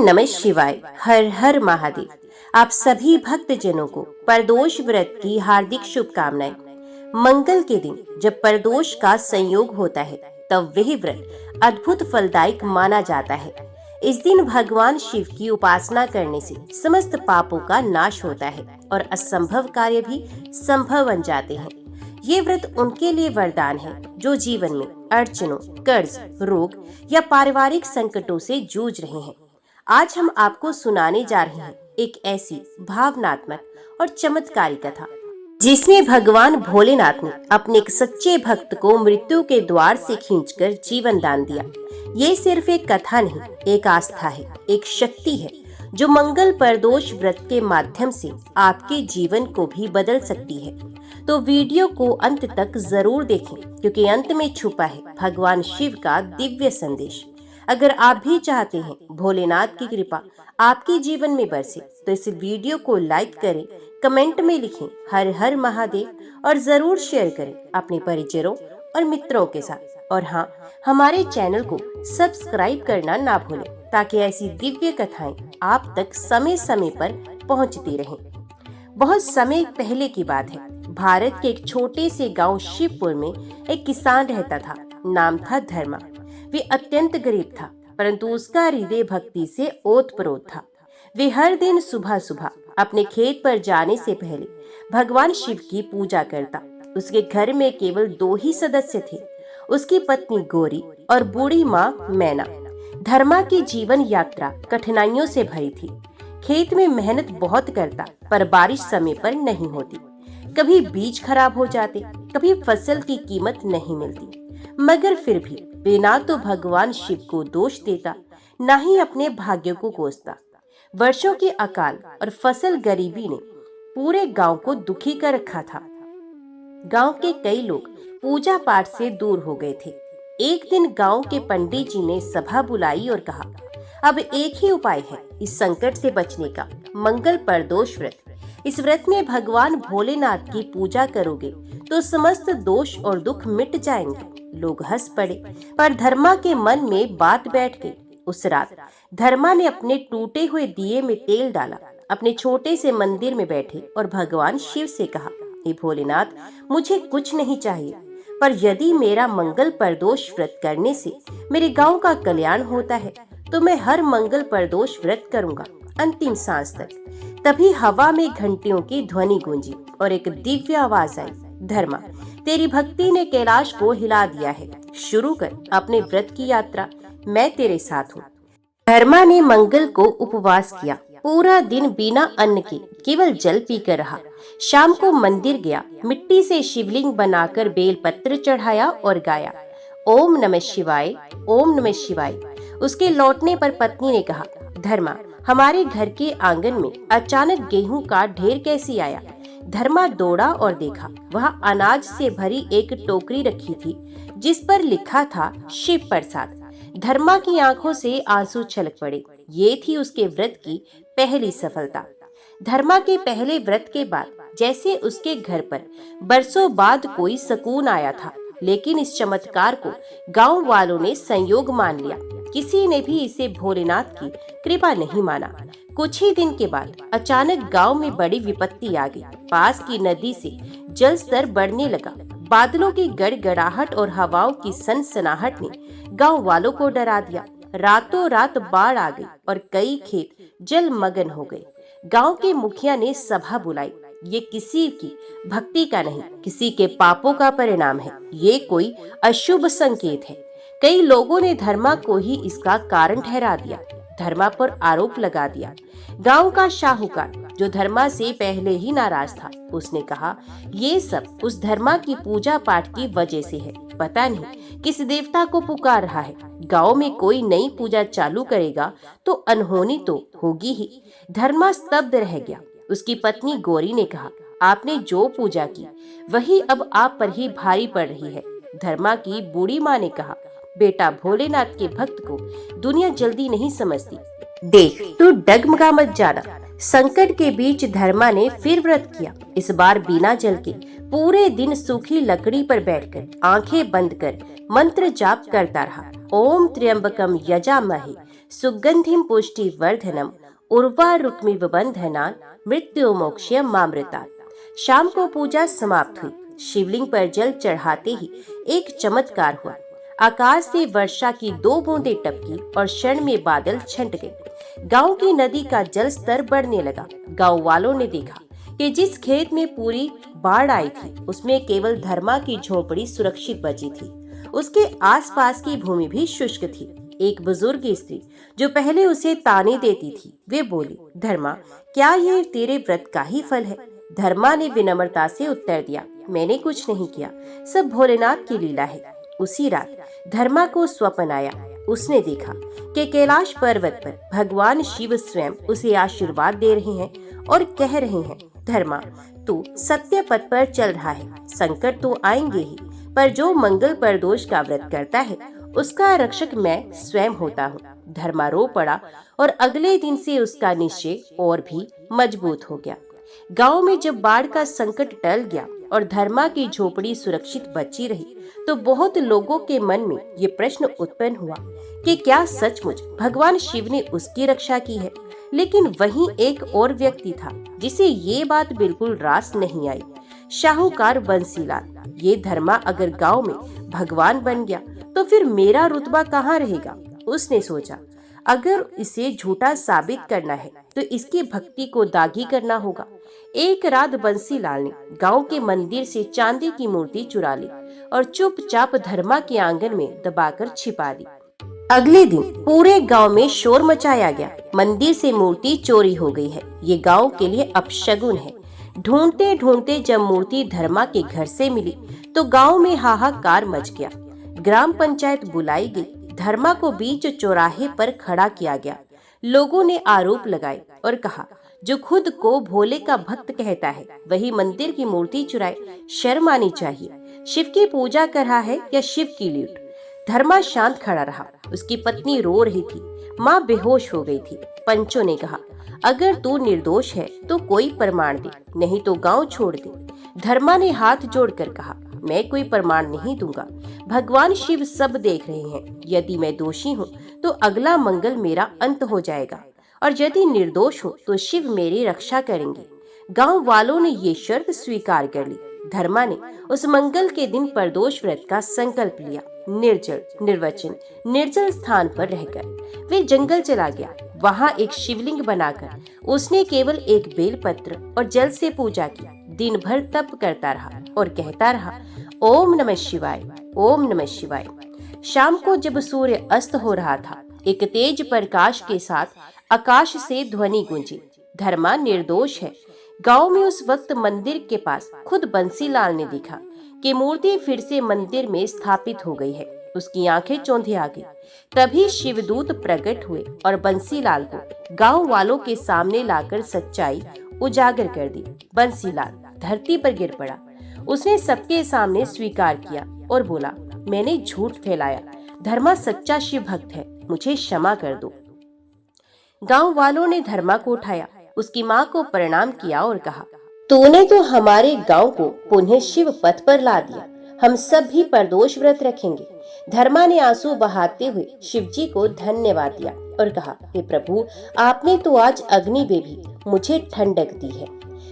नमः शिवाय। हर हर महादेव। आप सभी भक्तजनों को प्रदोष व्रत की हार्दिक शुभकामनाएं। मंगल के दिन जब प्रदोष का संयोग होता है तब वह व्रत अद्भुत फलदायक माना जाता है। इस दिन भगवान शिव की उपासना करने से समस्त पापों का नाश होता है और असंभव कार्य भी संभव बन जाते हैं। ये व्रत उनके लिए वरदान है जो जीवन में अड़चनों, कर्ज, रोग या पारिवारिक संकटों से जूझ रहे हैं। आज हम आपको सुनाने जा रहे हैं एक ऐसी भावनात्मक और चमत्कारी कथा जिसमें भगवान भोलेनाथ ने अपने एक सच्चे भक्त को मृत्यु के द्वार से खींचकर जीवन दान दिया। ये सिर्फ एक कथा नहीं, एक आस्था है, एक शक्ति है जो मंगल प्रदोष व्रत के माध्यम से आपके जीवन को भी बदल सकती है। तो वीडियो को अंत तक जरूर देखें क्योंकि अंत में छुपा है भगवान शिव का दिव्य संदेश। अगर आप भी चाहते हैं भोलेनाथ की कृपा आपके जीवन में बरसे तो इस वीडियो को लाइक करें, कमेंट में लिखें हर हर महादेव और जरूर शेयर करें अपने परिजनों और मित्रों के साथ। और हाँ, हमारे चैनल को सब्सक्राइब करना ना भूलें ताकि ऐसी दिव्य कथाएं आप तक समय समय पर पहुंचती रहें। बहुत समय पहले की बात है। भारत के एक छोटे से गांव शिवपुर में एक किसान रहता था। नाम था धर्मा। वे अत्यंत गरीब था परंतु उसका हृदय भक्ति से ओतप्रोत था। वे हर दिन सुबह सुबह अपने खेत पर जाने से पहले भगवान शिव की पूजा करता। उसके घर में केवल 2 ही सदस्य थे, उसकी पत्नी गौरी और बूढ़ी माँ मैना। धर्मा की जीवन यात्रा कठिनाइयों से भरी थी। खेत में मेहनत बहुत करता पर बारिश समय पर नहीं होती। कभी बीज खराब हो जाते, कभी फसल की कीमत नहीं मिलती। मगर फिर भी वे ना तो भगवान शिव को दोष देता, ना ही अपने भाग्य को कोसता। वर्षों के अकाल और फसल गरीबी ने पूरे गांव को दुखी कर रखा था। गांव के कई लोग पूजा पाठ से दूर हो गए थे। एक दिन गांव के पंडित जी ने सभा बुलाई और कहा, अब एक ही उपाय है इस संकट से बचने का, मंगल प्रदोष व्रत। इस व्रत में भगवान भोलेनाथ की पूजा करोगे तो समस्त दोष और दुख मिट जाएंगे। लोग हंस पड़े पर धर्मा के मन में बात बैठ गई। उस रात धर्मा ने अपने टूटे हुए दिए में तेल डाला, अपने छोटे से मंदिर में बैठे और भगवान शिव से कहा, हे भोलेनाथ, मुझे कुछ नहीं चाहिए, पर यदि मेरा मंगल प्रदोष व्रत करने से मेरे गांव का कल्याण होता है तो मैं हर मंगल प्रदोष व्रत करूंगा अंतिम सांस तक। तभी हवा में घंटियों की ध्वनि गूंजी और एक दिव्य आवाज आई, धर्मा, तेरी भक्ति ने कैलाश को हिला दिया है, शुरू कर अपने व्रत की यात्रा, मैं तेरे साथ हूँ। धर्मा ने मंगल को उपवास किया। पूरा दिन बिना अन्न के केवल जल पीकर रहा। शाम को मंदिर गया, मिट्टी से शिवलिंग बनाकर बेलपत्र चढ़ाया और गाया, ओम नमः शिवाय, ओम नमः शिवाय। उसके लौटने पर पत्नी ने कहा, धर्मा, हमारे घर के आंगन में अचानक गेहूं का ढेर कैसे आया? धर्मा दौड़ा और देखा, वहाँ अनाज से भरी एक टोकरी रखी थी जिस पर लिखा था शिव प्रसाद। धर्मा की आंखों से आंसू छलक पड़े। ये थी उसके व्रत की पहली सफलता। धर्मा के पहले व्रत के बाद जैसे उसके घर पर बरसों बाद कोई सुकून आया था। लेकिन इस चमत्कार को गांव वालों ने संयोग मान लिया। किसी ने भी इसे भोलेनाथ की कृपा नहीं माना। कुछ ही दिन के बाद अचानक गांव में बड़ी विपत्ति आ गई। पास की नदी से जल स्तर बढ़ने लगा। बादलों की गड़गड़ाहट और हवाओं की सनसनाहट ने गांव वालों को डरा दिया। रातों रात बाढ़ आ गई और कई खेत जलमग्न हो गए। गांव के मुखिया ने सभा बुलाई। ये किसी की भक्ति का नहीं, किसी के पापों का परिणाम है। ये कोई अशुभ संकेत है। कई लोगों ने धर्मा को ही इसका कारण ठहरा दिया, धर्मा पर आरोप लगा दिया। गांव का शाहूकार जो धर्मा से पहले ही नाराज था, उसने कहा, ये सब उस धर्मा की पूजा पाठ की वजह से है। पता नहीं किस देवता को पुकार रहा है। गांव में कोई नई पूजा चालू करेगा तो अनहोनी तो होगी ही। धर्मा स्तब्ध रह गया। उसकी पत्नी गौरी ने कहा, आपने जो पूजा की वही अब आप पर ही भारी पड़ रही है। धर्मा की बूढ़ी माँ ने कहा, बेटा, भोलेनाथ के भक्त को दुनिया जल्दी नहीं समझती। देख, तू डगमगा मत जाना। संकट के बीच धर्मा ने फिर व्रत किया। इस बार बिना जल के पूरे दिन सूखी लकड़ी पर बैठकर आंखें बंद कर मंत्र जाप करता रहा। ओम त्र्यंबकम यजामहे सुगंधिम पुष्टि वर्धनम उर्वा रुक्मिव बंधनान मृत्यु मोक्ष्य मामृता। शाम को पूजा समाप्त हुई। शिवलिंग पर जल चढ़ाते ही एक चमत्कार हुआ। आकाश से वर्षा की 2 बूंदें टपकी और क्षण में बादल छंट गए। गांव की नदी का जल स्तर बढ़ने लगा। गांव वालों ने देखा कि जिस खेत में पूरी बाढ़ आई थी उसमें केवल धर्मा की झोपड़ी सुरक्षित बची थी। उसके आसपास की भूमि भी शुष्क थी। एक बुजुर्ग स्त्री जो पहले उसे ताने देती थी, वे बोली, धर्मा, क्या ये तेरे व्रत का ही फल है? धर्मा ने विनम्रता से उत्तर दिया, मैंने कुछ नहीं किया, सब भोलेनाथ की लीला है। उसी रात धर्मा को स्वप्न आया। उसने देखा कि कैलाश पर्वत पर भगवान शिव स्वयं उसे आशीर्वाद दे रहे हैं और कह रहे हैं, धर्मा, तू सत्य पथ पर चल रहा है। संकट तो आएंगे ही, पर जो मंगल प्रदोष का व्रत करता है उसका रक्षक मैं स्वयं होता हूँ। धर्मा रो पड़ा और अगले दिन से उसका निश्चय और भी मजबूत हो गया। गांव में जब बाढ़ का संकट टल गया और धर्मा की झोपड़ी सुरक्षित बची रही, तो बहुत लोगों के मन में ये प्रश्न उत्पन्न हुआ कि क्या सचमुच भगवान शिव ने उसकी रक्षा की है। लेकिन वहीं एक और व्यक्ति था जिसे ये बात बिल्कुल रास नहीं आई। शाहूकार बंसीलाल। ये धर्मा अगर गांव में भगवान बन गया तो फिर मेरा रुतबा कहाँ रहेगा? उसने सोचा, अगर इसे झूठा साबित करना है तो इसकी भक्ति को दागी करना होगा। एक रात बंसीलाल ने गांव के मंदिर से चांदी की मूर्ति चुरा ली और चुपचाप धर्मा के आंगन में दबाकर छिपा दी। अगले दिन पूरे गांव में शोर मचाया गया। मंदिर से मूर्ति चोरी हो गई है, ये गांव के लिए अपशगुन है। ढूंढते ढूंढते जब मूर्ति धर्मा के घर से मिली तो गांव में हाहाकार मच गया। ग्राम पंचायत बुलाई गई। धर्मा को बीच चौराहे पर खड़ा किया गया। लोगों ने आरोप लगाए और कहा, जो खुद को भोले का भक्त कहता है वही मंदिर की मूर्ति चुराए, शर्म आनी चाहिए। शिव की पूजा कर रहा है या शिव की लूट? धर्मा शांत खड़ा रहा। उसकी पत्नी रो रही थी, माँ बेहोश हो गई थी। पंचों ने कहा, अगर तू निर्दोष है तो कोई प्रमाण दे, नहीं तो गांव छोड़ दे। धर्मा ने हाथ जोड़कर कहा, मैं कोई प्रमाण नहीं दूंगा। भगवान शिव सब देख रहे हैं। यदि मैं दोषी हूँ तो अगला मंगल मेरा अंत हो जाएगा, और यदि निर्दोष हूँ तो शिव मेरी रक्षा करेंगे। गांव वालों ने ये शर्त स्वीकार कर ली। धर्मा ने उस मंगल के दिन प्रदोष व्रत का संकल्प लिया। निर्जल निर्वचन निर्जल स्थान पर रहकर वे जंगल चला गया। वहाँ एक शिवलिंग बनाकर उसने केवल एक बेलपत्र और जल से पूजा की। दिन भर तप करता रहा और कहता रहा, ओम नमः शिवाय, ओम नमः शिवाय। शाम को जब सूर्य अस्त हो रहा था, एक तेज प्रकाश के साथ आकाश से ध्वनि गूंजी, धर्मा निर्दोष है। गांव में उस वक्त मंदिर के पास खुद बंसीलाल ने देखा कि मूर्ति फिर से मंदिर में स्थापित हो गई है। उसकी आंखें चौंधी आ गई। तभी शिवदूत प्रकट हुए और बंसीलाल को गांव वालों के सामने लाकर सच्चाई उजागर कर दी। बंसीलाल धरती पर गिर पड़ा। उसने सबके सामने स्वीकार किया और बोला, मैंने झूठ फैलाया। धर्मा सच्चा शिव भक्त है, मुझे क्षमा कर दो। गांव वालों ने धर्मा को उठाया, उसकी माँ को प्रणाम किया और कहा, तूने तो हमारे गांव को पुनः शिव पथ पर ला दिया। हम सब भी प्रदोष व्रत रखेंगे। धर्मा ने आंसू बहाते हुए शिवजी को धन्यवाद दिया और कहा, हे प्रभु, आपने तो आज अग्नि में भी मुझे ठंडक दी है।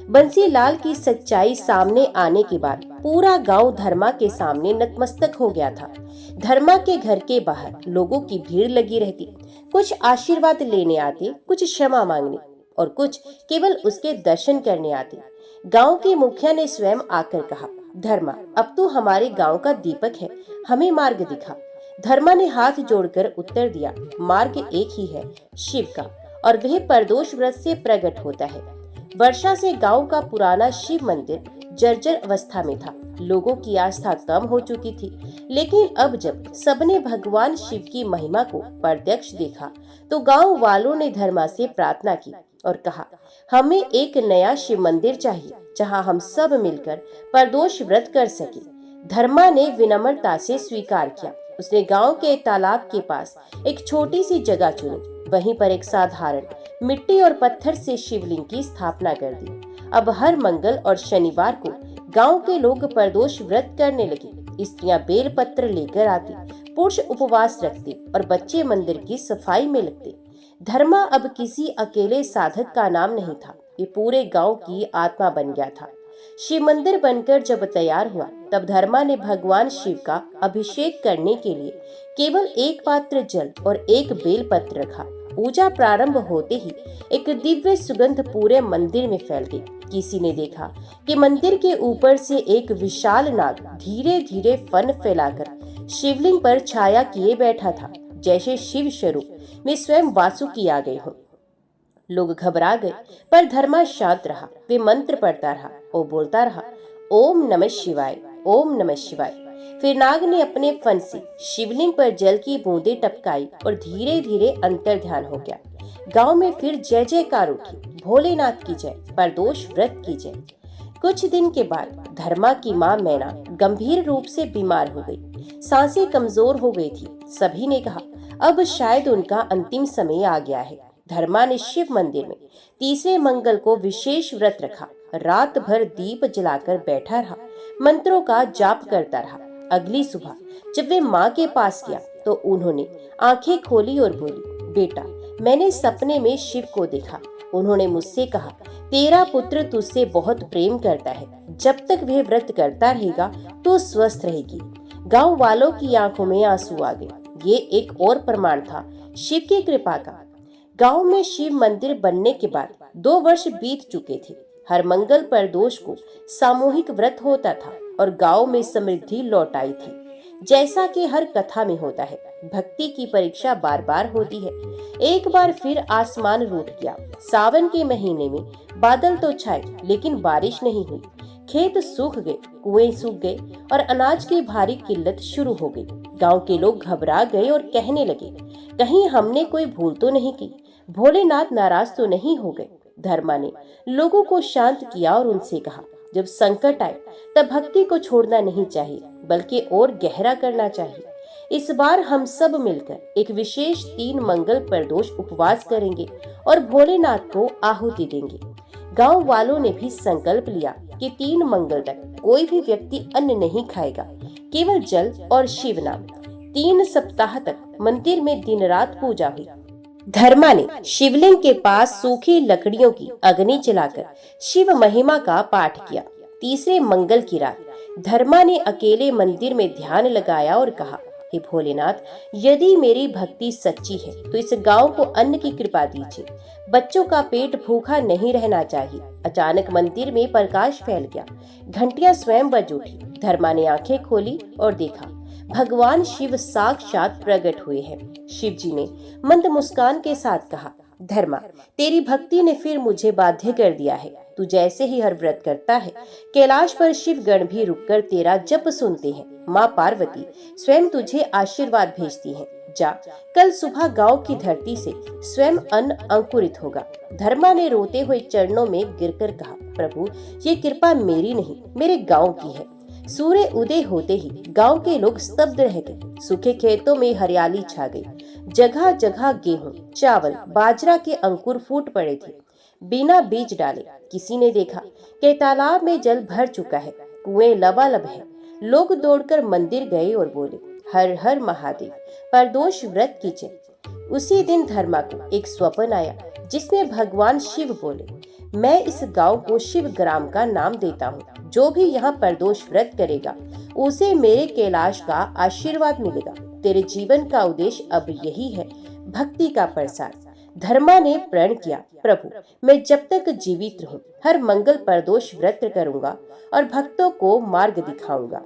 बंसीलाल की सच्चाई सामने आने के बाद पूरा गांव धर्मा के सामने नतमस्तक हो गया था। धर्मा के घर के बाहर लोगों की भीड़ लगी रहती। कुछ आशीर्वाद लेने आते, कुछ क्षमा मांगने और कुछ केवल उसके दर्शन करने आते। गांव के मुखिया ने स्वयं आकर कहा, धर्मा, अब तू हमारे गांव का दीपक है, हमें मार्ग दिखा। धर्मा ने हाथ जोड़कर उत्तर दिया, मार्ग एक ही है, शिव का, और वह प्रदोष व्रत से प्रकट होता है। वर्षा से गांव का पुराना शिव मंदिर जर्जर अवस्था में था। लोगों की आस्था कम हो चुकी थी, लेकिन अब जब सबने भगवान शिव की महिमा को प्रत्यक्ष देखा तो गांव वालों ने धर्मा से प्रार्थना की और कहा, हमें एक नया शिव मंदिर चाहिए जहां हम सब मिलकर प्रदोष व्रत कर सके। धर्मा ने विनम्रता से स्वीकार किया। उसने गांव के तालाब के पास एक छोटी सी जगह चुनी। वहीं पर एक साधारण मिट्टी और पत्थर से शिवलिंग की स्थापना कर दी। अब हर मंगल और शनिवार को गांव के लोग प्रदोष व्रत करने लगे। स्त्रियां बेल पत्र लेकर आती, पुरुष उपवास रखते और बच्चे मंदिर की सफाई में लगते। धर्मा अब किसी अकेले साधक का नाम नहीं था, ये पूरे गांव की आत्मा बन गया था। शिव मंदिर बनकर जब तैयार हुआ तब धर्मा ने भगवान शिव का अभिषेक करने के लिए केवल एक पात्र जल और एक बेलपत्र रखा। पूजा प्रारंभ होते ही एक दिव्य सुगंध पूरे मंदिर में फैल गई। किसी ने देखा कि मंदिर के ऊपर से एक विशाल नाग धीरे धीरे फन फैलाकर शिवलिंग पर छाया किए बैठा था, जैसे शिव स्वरूप में स्वयं वासुकी आ गए हों। लोग घबरा गए, पर धर्मा शांत रहा। वे मंत्र पढ़ता रहा और बोलता रहा, ओम नमः शिवाय, ओम नमः शिवाय। फिर नाग ने अपने फन से शिवलिंग पर जल की बूंदें टपकाई और धीरे धीरे अंतर ध्यान हो गया। गांव में फिर जय जयकार उठी, भोलेनाथ की जय, प्रदोष व्रत की जय। कुछ दिन के बाद धर्मा की माँ मैना गंभीर रूप से बीमार हो गई। सांसें कमजोर हो गई थी। सभी ने कहा अब शायद उनका अंतिम समय आ गया है। धर्मा ने शिव मंदिर में तीसरे मंगल को विशेष व्रत रखा। रात भर दीप जलाकर बैठा रहा, मंत्रों का जाप करता रहा। अगली सुबह जब वे माँ के पास गया तो उन्होंने आंखें खोली और बोली, बेटा मैंने सपने में शिव को देखा। उन्होंने मुझसे कहा, तेरा पुत्र तुझसे बहुत प्रेम करता है, जब तक वह व्रत करता रहेगा तो स्वस्थ रहेगी। गांव वालों की आंखों में आंसू आ गए। ये एक और प्रमाण था शिव की कृपा का। गांव में शिव मंदिर बनने के बाद 2 वर्ष बीत चुके थे। हर मंगल प्रदोष को सामूहिक व्रत होता था और गांव में समृद्धि लौट आई थी। जैसा कि हर कथा में होता है, भक्ति की परीक्षा बार बार होती है। एक बार फिर आसमान रूठ गया। सावन के महीने में बादल तो छाए लेकिन बारिश नहीं हुई। खेत सूख गए, कुएं सूख गए और अनाज की भारी किल्लत शुरू हो गई। गांव के लोग घबरा गए और कहने लगे, कहीं हमने कोई भूल तो नहीं की, भोलेनाथ नाराज तो नहीं हो गए। धर्मा ने लोगों को शांत किया और उनसे कहा, जब संकट आए तब भक्ति को छोड़ना नहीं चाहिए, बल्कि और गहरा करना चाहिए। इस बार हम सब मिलकर एक विशेष 3 मंगल प्रदोष उपवास करेंगे और भोलेनाथ को आहुति देंगे। गांव वालों ने भी संकल्प लिया कि 3 मंगल तक कोई भी व्यक्ति अन्न नहीं खाएगा, केवल जल और शिव नाम। 3 सप्ताह तक मंदिर में दिन रात पूजा हुई। धर्मा ने शिवलिंग के पास सूखी लकड़ियों की अग्नि जलाकर शिव महिमा का पाठ किया। तीसरे मंगल की रात धर्मा ने अकेले मंदिर में ध्यान लगाया और कहा, हे भोलेनाथ, यदि मेरी भक्ति सच्ची है तो इस गांव को अन्न की कृपा दीजिए। बच्चों का पेट भूखा नहीं रहना चाहिए। अचानक मंदिर में प्रकाश फैल गया। घंटियां स्वयं बज उठी। धर्मा ने आंखें खोली और देखा, भगवान शिव साक्षात प्रकट हुए हैं। शिव जी ने मंद मुस्कान के साथ कहा, धर्मा, तेरी भक्ति ने फिर मुझे बाध्य कर दिया है। तू जैसे ही हर व्रत करता है, कैलाश पर शिव गण भी रुककर तेरा जप सुनते हैं। माँ पार्वती स्वयं तुझे आशीर्वाद भेजती हैं। जा, कल सुबह गांव की धरती से स्वयं अन्न अंकुरित होगा। धर्मा ने रोते हुए चरणों में गिरकर कहा, प्रभु, ये कृपा मेरी नहीं, मेरे गांव की है। सूर्य उदय होते ही गांव के लोग स्तब्ध रह गए। सूखे खेतों में हरियाली छा गई। जगह जगह गेहूं, चावल, बाजरा के अंकुर फूट पड़े थे, बिना बीज डाले। किसी ने देखा कि तालाब में जल भर चुका है, कुएं लबालब है। लोग दौड़कर मंदिर गए और बोले, हर हर महादेव, प्रदोष व्रत की जय। उसी दिन धर्मा को एक स्वप्न आया जिसमें भगवान शिव बोले, मैं इस गांव को शिव ग्राम का नाम देता हूँ। जो भी यहाँ प्रदोष व्रत करेगा उसे मेरे कैलाश का आशीर्वाद मिलेगा। तेरे जीवन का उद्देश्य अब यही है, भक्ति का प्रसार। धर्मा ने प्रण किया, प्रभु, मैं जब तक जीवित रहूं हर मंगल प्रदोष व्रत करूंगा और भक्तों को मार्ग दिखाऊंगा।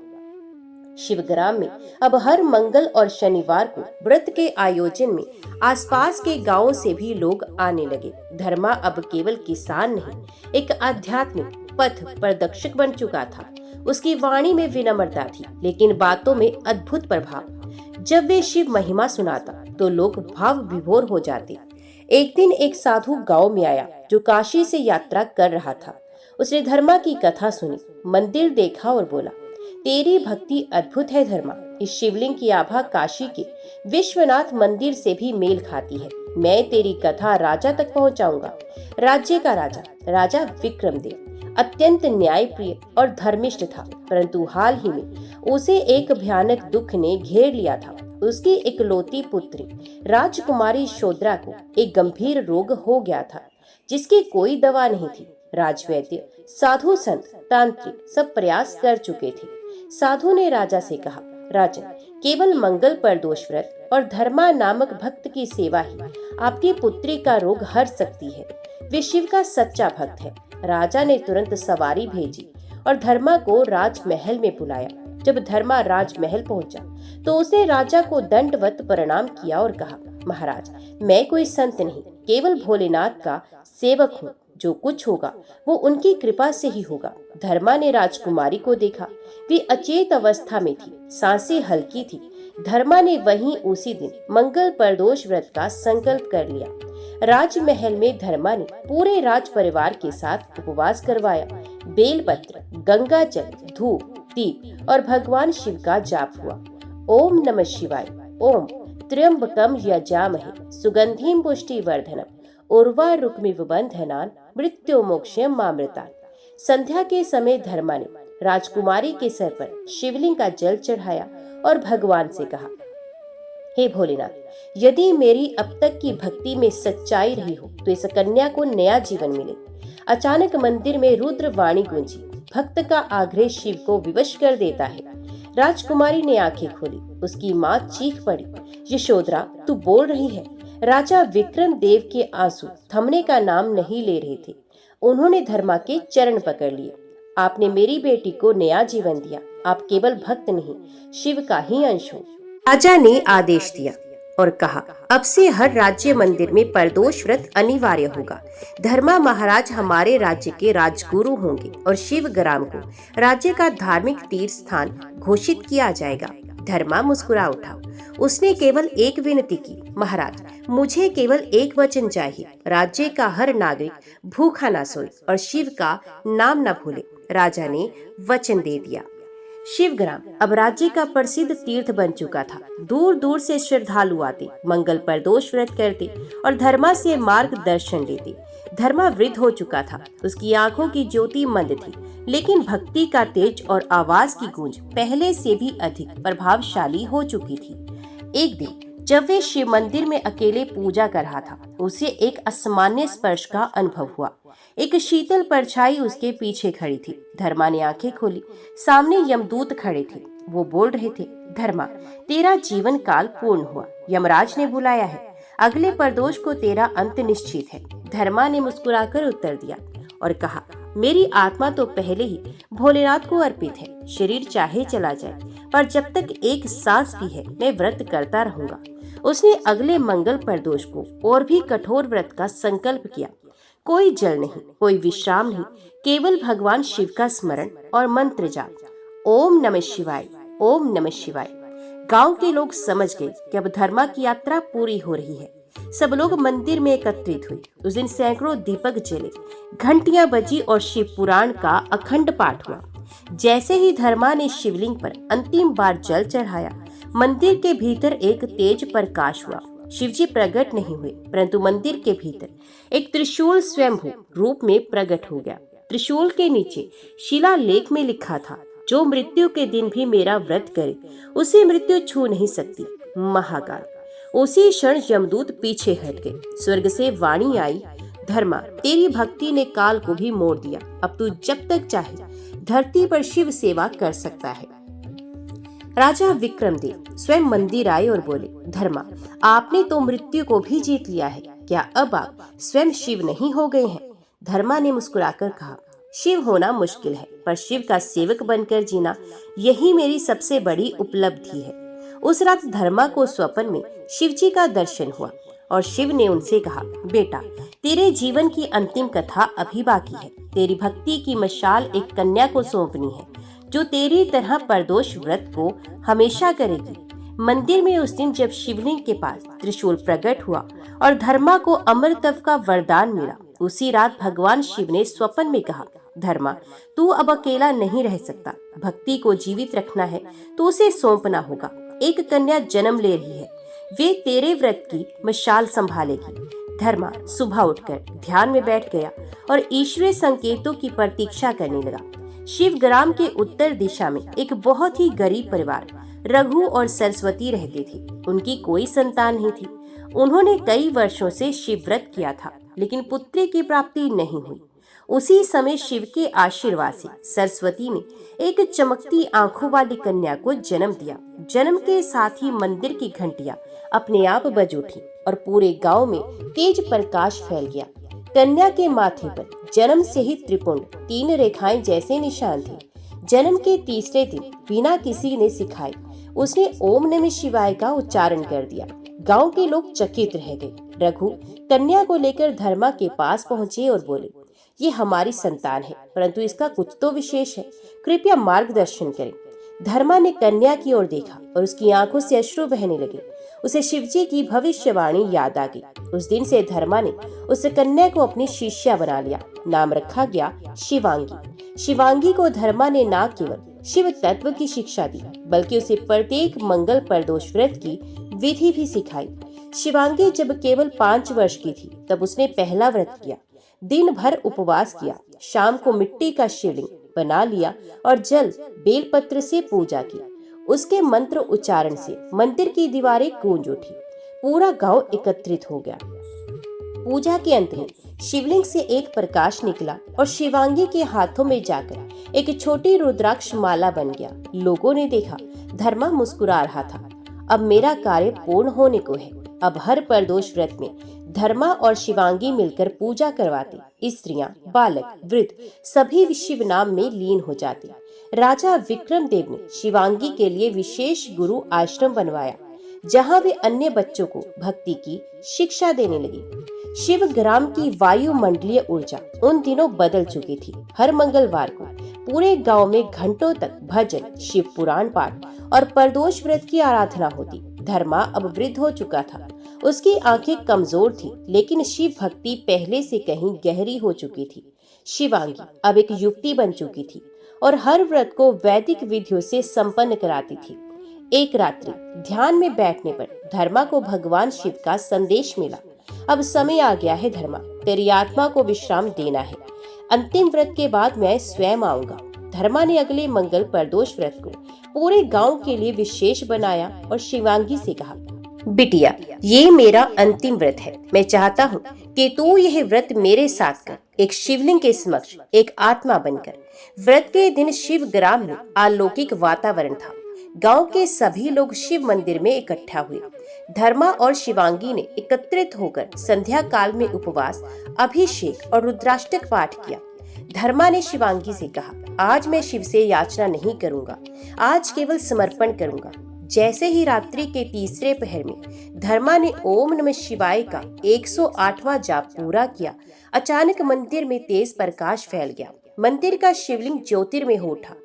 शिवग्राम में अब हर मंगल और शनिवार को व्रत के आयोजन में आसपास के गांवों से भी लोग आने लगे। धर्मा अब केवल किसान नहीं, एक आध्यात्मिक पथ प्रदर्शक बन चुका था। उसकी वाणी में विनम्रता थी, लेकिन बातों में अद्भुत प्रभाव। जब वे शिव महिमा सुनाता तो लोग भाव विभोर हो जाते। एक दिन एक साधु गांव में आया जो काशी से यात्रा कर रहा था। उसने धर्मा की कथा सुनी, मंदिर देखा और बोला, तेरी भक्ति अद्भुत है धर्मा। इस शिवलिंग की आभा काशी के विश्वनाथ मंदिर से भी मेल खाती है। मैं तेरी कथा राजा तक पहुंचाऊंगा। राज्य का राजा, राजा विक्रमदेव, अत्यंत न्यायप्रिय और धर्मिष्ठ था, परंतु हाल ही में उसे एक भयानक दुख ने घेर लिया था। उसकी इकलौती पुत्री राजकुमारी यशोधरा को एक गंभीर रोग हो गया था, जिसकी कोई दवा नहीं थी। राजवैद्य, साधु संत, तांत्रिक सब प्रयास कर चुके थे। साधु ने राजा से कहा, राजन, केवल मंगल प्रदोष व्रत और धर्मा नामक भक्त की सेवा ही आपकी पुत्री का रोग हर सकती है। वे शिव का सच्चा भक्त है। राजा ने तुरंत सवारी भेजी और धर्मा को राजमहल में बुलाया। जब धर्मा राजमहल पहुंचा तो उसने राजा को दंडवत प्रणाम किया और कहा, महाराज, मैं कोई संत नहीं, केवल भोलेनाथ का सेवक हूँ। जो कुछ होगा वो उनकी कृपा से ही होगा। धर्मा ने राजकुमारी को देखा। वे अचेत अवस्था में थी, सांसें हल्की थी। धर्मा ने वहीं उसी दिन मंगल प्रदोष व्रत का संकल्प कर लिया। राजमहल में धर्मा ने पूरे राज परिवार के साथ उपवास करवाया। बेलपत्र, गंगा जल, धूप, दीप और भगवान शिव का जाप हुआ। ओम नमः शिवाय, ओम त्र्यंबकम यजामहे सुगंधिम पुष्टिवर्धनम उर्वारुकमिव बंधनान् मृत्युमोक्षयम् मामृतात्। संध्या के समय धर्मा ने राजकुमारी के सर पर शिवलिंग का जल चढ़ाया और भगवान से कहा, हे भोलेनाथ, यदि मेरी अब तक की भक्ति में सच्चाई रही हो तो इस कन्या को नया जीवन मिले। अचानक मंदिर में रुद्र वाणी गूंजी। भक्त का आग्रह शिव को विवश कर देता है। राजकुमारी ने आंखें खोली। उसकी माँ चीख पड़ी, यशोधरा, तू बोल रही है? राजा विक्रम देव के आंसू थमने का नाम नहीं ले रहे थे। उन्होंने धर्मा के चरण पकड़ लिए। आपने मेरी बेटी को नया जीवन दिया। आप केवल भक्त नहीं, शिव का ही अंश हो। राजा ने आदेश दिया और कहा, अब से हर राज्य मंदिर में प्रदोष व्रत अनिवार्य होगा। धर्मा महाराज हमारे राज्य के राजगुरु होंगे और शिव ग्राम को राज्य का धार्मिक तीर्थ स्थान घोषित किया जाएगा। धर्मा मुस्कुरा उठा। उसने केवल एक विनती की, महाराज, मुझे केवल एक वचन चाहिए। राज्य का हर नागरिक भूखा ना सोए और शिव का नाम न भूले। राजा ने वचन दे दिया। शिवग्राम अब राज्य का प्रसिद्ध तीर्थ बन चुका था। दूर दूर से श्रद्धालु आते, मंगल प्रदोष व्रत करते और धर्मा से मार्गदर्शन लेते। धर्मा वृद्ध हो चुका था। उसकी आंखों की ज्योति मंद थी, लेकिन भक्ति का तेज और आवाज की गूंज पहले से भी अधिक प्रभावशाली हो चुकी थी। एक दिन जब वे शिव मंदिर में अकेले पूजा कर रहा था, उसे एक असामान्य स्पर्श का अनुभव हुआ। एक शीतल परछाई उसके पीछे खड़ी थी। धर्मा ने आंखें खोली। सामने यमदूत खड़े थे। वो बोल रहे थे, धर्मा, तेरा जीवन काल पूर्ण हुआ। यमराज ने बुलाया है। अगले प्रदोष को तेरा अंत निश्चित है। धर्मा ने मुस्कुराकर उत्तर दिया और कहा, मेरी आत्मा तो पहले ही भोलेनाथ को अर्पित है। शरीर चाहे चला जाए, पर जब तक एक सांस भी है मैं व्रत करता रहूंगा। उसने अगले मंगल प्रदोष को और भी कठोर व्रत का संकल्प किया। कोई जल नहीं, कोई विश्राम नहीं, केवल भगवान शिव का स्मरण और मंत्र जाप। ओम नमः शिवाय, ओम नमः शिवाय। गांव के लोग समझ गए कि अब धर्मा की यात्रा पूरी हो रही है। सब लोग मंदिर में एकत्रित हुए। उस दिन सैकड़ों दीपक जले, घंटियां बजी और शिव पुराण का अखंड पाठ हुआ। जैसे ही धर्मा ने शिवलिंग पर अंतिम बार जल चढ़ाया, मंदिर के भीतर एक तेज प्रकाश हुआ। शिवजी प्रकट नहीं हुए, परंतु मंदिर के भीतर एक त्रिशूल स्वयंभू रूप में प्रकट हो गया। त्रिशूल के नीचे शिलालेख में लिखा था, जो मृत्यु के दिन भी मेरा व्रत करे, उसे मृत्यु छू नहीं सकती। महाकाल। उसी क्षण यमदूत पीछे हट गए। स्वर्ग से वाणी आई, धर्मा, तेरी भक्ति ने काल को भी मोड़ दिया। अब तू जब तक चाहे धरती पर शिव सेवा कर सकता है। राजा विक्रमदेव स्वयं मंदिर आए और बोले, धर्मा, आपने तो मृत्यु को भी जीत लिया है। क्या अब आप स्वयं शिव नहीं हो गए हैं? धर्मा ने मुस्कुराकर कहा, शिव होना मुश्किल है, पर शिव का सेवक बनकर जीना, यही मेरी सबसे बड़ी उपलब्धि है। उस रात धर्मा को स्वप्न में शिवजी का दर्शन हुआ और शिव ने उनसे कहा, बेटा, तेरे जीवन की अंतिम कथा अभी बाकी है। तेरी भक्ति की मशाल एक कन्या को सौंपनी है, जो तेरी तरह प्रदोष व्रत को हमेशा करेगी। मंदिर में उस दिन जब शिवलिंग के पास त्रिशूल प्रकट हुआ और धर्मा को अमरत्व का वरदान मिला, उसी रात भगवान शिव ने स्वप्न में कहा, धर्मा, तू अब अकेला नहीं रह सकता। भक्ति को जीवित रखना है तो उसे सौंपना होगा। एक कन्या जन्म ले रही है, वे तेरे व्रत की मशाल संभालेगी। धर्मा सुबह उठकर ध्यान में बैठ गया और ईश्वरीय संकेतों की प्रतीक्षा करने लगा। शिवग्राम के उत्तर दिशा में एक बहुत ही गरीब परिवार रघु और सरस्वती रहते थे। उनकी कोई संतान नहीं थी। उन्होंने कई वर्षों से शिव व्रत किया था, लेकिन पुत्री की प्राप्ति नहीं हुई। उसी समय शिव के आशीर्वाद से सरस्वती ने एक चमकती आंखों वाली कन्या को जन्म दिया। जन्म के साथ ही मंदिर की घंटियां अपने आप बज उठी और पूरे गांव में तेज प्रकाश फैल गया। कन्या के माथे पर जन्म से ही त्रिपुंड 3 रेखाएं जैसे निशान थे। जन्म के तीसरे दिन बिना किसी ने सिखाए उसने ओम नमः शिवाय का उच्चारण कर दिया। गांव के लोग चकित रह गए। रघु कन्या को लेकर धर्मा के पास पहुंचे और बोले, ये हमारी संतान है, परंतु इसका कुछ तो विशेष है, कृपया मार्गदर्शन करें। धर्मा ने कन्या की ओर देखा और उसकी आंखों से अश्रु बहने लगे। उसे शिवजी की भविष्यवाणी याद आ गई। उस दिन से धर्मा ने उस कन्या को अपनी शिष्या बना लिया। नाम रखा गया शिवांगी। शिवांगी को धर्मा ने न केवल शिव तत्व की शिक्षा दी, बल्कि उसे प्रत्येक मंगल प्रदोष व्रत की विधि भी सिखाई। शिवांगी जब केवल 5 वर्ष की थी, तब उसने पहला व्रत किया। दिन भर उपवास किया। शाम को मिट्टी का शिवलिंग बना लिया और जल बेलपत्र से पूजा की। उसके मंत्र उच्चारण से मंदिर की दीवारें गूंज उठी। पूरा गांव एकत्रित हो गया। पूजा के अंत में शिवलिंग से एक प्रकाश निकला और शिवांगी के हाथों में जाकर एक छोटी रुद्राक्ष माला बन गया। लोगों ने देखा, धर्मा मुस्कुरा रहा था। अब मेरा कार्य पूर्ण होने को है। अब हर प्रदोष व्रत में धर्मा और शिवांगी मिलकर पूजा करवाते। स्त्रियां, बालक, वृद्ध सभी शिव नाम में लीन हो जाते। राजा विक्रम देव ने शिवांगी के लिए विशेष गुरु आश्रम बनवाया, जहां वे अन्य बच्चों को भक्ति की शिक्षा देने लगे। शिव ग्राम की वायुमंडलीय ऊर्जा उन दिनों बदल चुकी थी। हर मंगलवार को पूरे गांव में घंटों तक भजन, शिव पुराण पाठ और प्रदोष व्रत की आराधना होती। धर्मा अब वृद्ध हो चुका था। उसकी आंखें कमजोर थी, लेकिन शिव भक्ति पहले से कहीं गहरी हो चुकी थी। शिवांगी अब एक युवती बन चुकी थी और हर व्रत को वैदिक विधियों से संपन्न कराती थी। एक रात्रि ध्यान में बैठने पर धर्मा को भगवान शिव का संदेश मिला। अब समय आ गया है धर्मा, तेरी आत्मा को विश्राम देना है। अंतिम व्रत के बाद मैं स्वयं आऊंगा। धर्मा ने अगले मंगल प्रदोष व्रत को पूरे गांव के लिए विशेष बनाया और शिवांगी से कहा, बिटिया, ये मेरा अंतिम व्रत है। मैं चाहता हूँ कि तू यह व्रत मेरे साथ कर, एक शिवलिंग के समक्ष एक आत्मा बनकर। व्रत के दिन शिव ग्राम में अलौकिक वातावरण था। गांव के सभी लोग शिव मंदिर में इकट्ठा हुए। धर्मा और शिवांगी ने एकत्रित होकर संध्या काल में उपवास, अभिषेक और रुद्राष्टक पाठ किया। धर्मा ने शिवांगी से कहा, आज मैं शिव से याचना नहीं करूंगा, आज केवल समर्पण करूंगा। जैसे ही रात्रि के तीसरे पहर में धर्मा ने ओम नमः शिवाय का 108वां जाप पूरा किया, अचानक मंदिर में तेज प्रकाश फैल गया। मंदिर का शिवलिंग ज्योतिर्मय हो उठा।